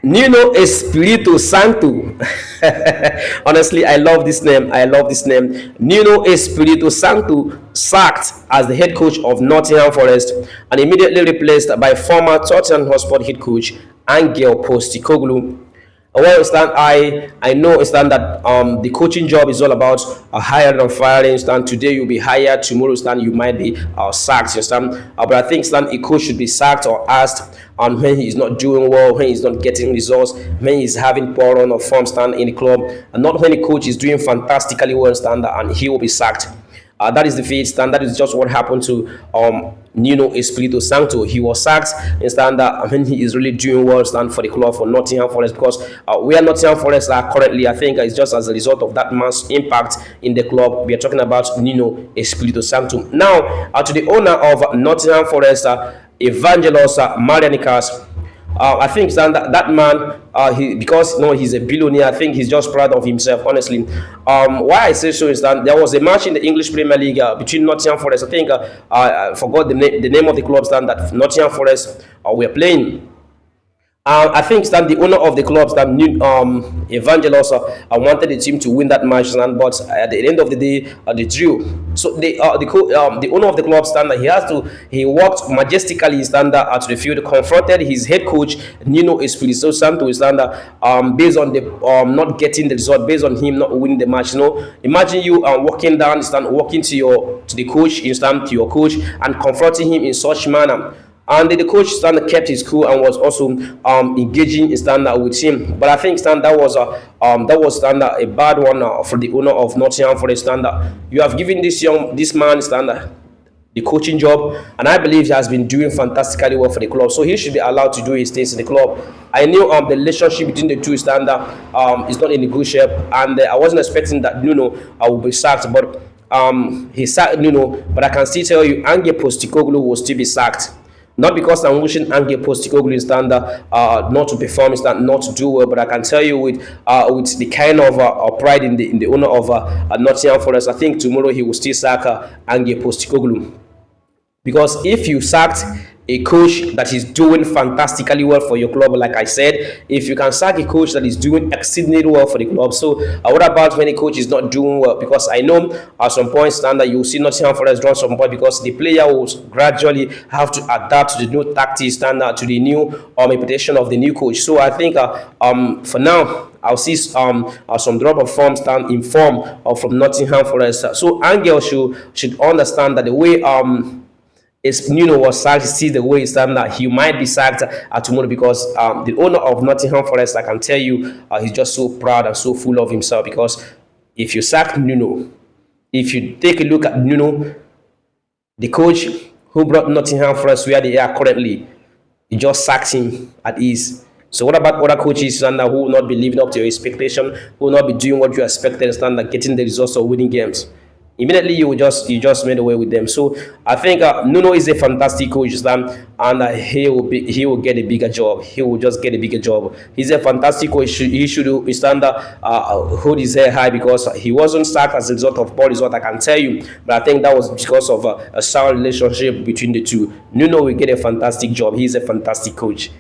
Nuno Espirito Santo. Honestly, I love this name. I love this name. Nuno Espirito Santo sacked as the head coach of Nottingham Forest and immediately replaced by former Tottenham Hotspur head coach Angel Postecoglou. Well, understand, I know understand that the coaching job is all about hiring and firing. Stand today you'll be hired, tomorrow stand you might be sacked. You understand? But I think stand a coach should be sacked or asked on when he's not doing well, when he's not getting results, when he's having poor run of form stand in the club, and not when the coach is doing fantastically well stand and he will be sacked. That is the fate, and that is just what happened to Nuno Espirito Santo. He was sacked in stand that I mean he is really doing well stand for the club for Nottingham Forest because where Nottingham Forest are currently, I think it's just as a result of that man's impact in the club. We are talking about Nuno Espirito Santo. Now, to the owner of Nottingham Forest, Evangelos Marianikas. I think that man, he because you know he's a billionaire. I think he's just proud of himself. Honestly, why I say so is that there was a match in the English Premier League between Nottingham Forest. I think I forgot the name of the club stand that Nottingham Forest were playing. I think that the owner of the club, that Evangelos, wanted the team to win that match, but at the end of the day, they drew. So the owner of the club stand that he walked majestically stand to the field, confronted his head coach Nuno Espirito Santo stand based on the not getting the result, based on him not winning the match. You know, imagine you walking down, walking to the coach, to your coach, and confronting him in such manner. And the coach stand kept his cool and was also engaging in standard with him. But I think stand that was standard a bad one for the owner of Nottingham for the standard. You have given this man standard the coaching job, and I believe he has been doing fantastically well for the club. So he should be allowed to do his things in the club. I knew the relationship between the two standard is not in a good shape, and I wasn't expecting that Nuno would be sacked, but he sacked Nuno. But I can still tell you, Angel Postecoglou will still be sacked. Not because I'm wishing Angel Postecoglou standard not to perform, not to do well, but I can tell you with the kind of pride in the owner of Nottingham Forest, I think tomorrow he will still sack Angel Postecoglou. Because if you sacked a coach that is doing fantastically well for your club, like I said, if you can sack a coach that is doing exceedingly well for the club, so what about when a coach is not doing well? Because I know at some point stand that you will see Nottingham Forest draw some point because the player will gradually have to adapt to the new tactics standard, to the new reputation of the new coach. So I think for now I'll see some drop of form stand in form from Nottingham Forest. So Angel should understand that the way Nuno was sacked, see the way he stand that he might be sacked tomorrow because the owner of Nottingham Forest, I can tell you, he's just so proud and so full of himself. Because if you sack Nuno, if you take a look at Nuno, the coach who brought Nottingham Forest where they are currently, you just sacked him at ease. So what about other coaches who will not be living up to your expectation, who will not be doing what you expected, stand getting the results of winning games? Immediately you just made away with them. So I think Nuno is a fantastic coach, and he will get a bigger job. He will just get a bigger job. He's a fantastic coach. He should stand hold his head high because he wasn't sacked as a result of poor result, I can tell you. But I think that was because of a sound relationship between the two. Nuno will get a fantastic job. He's a fantastic coach.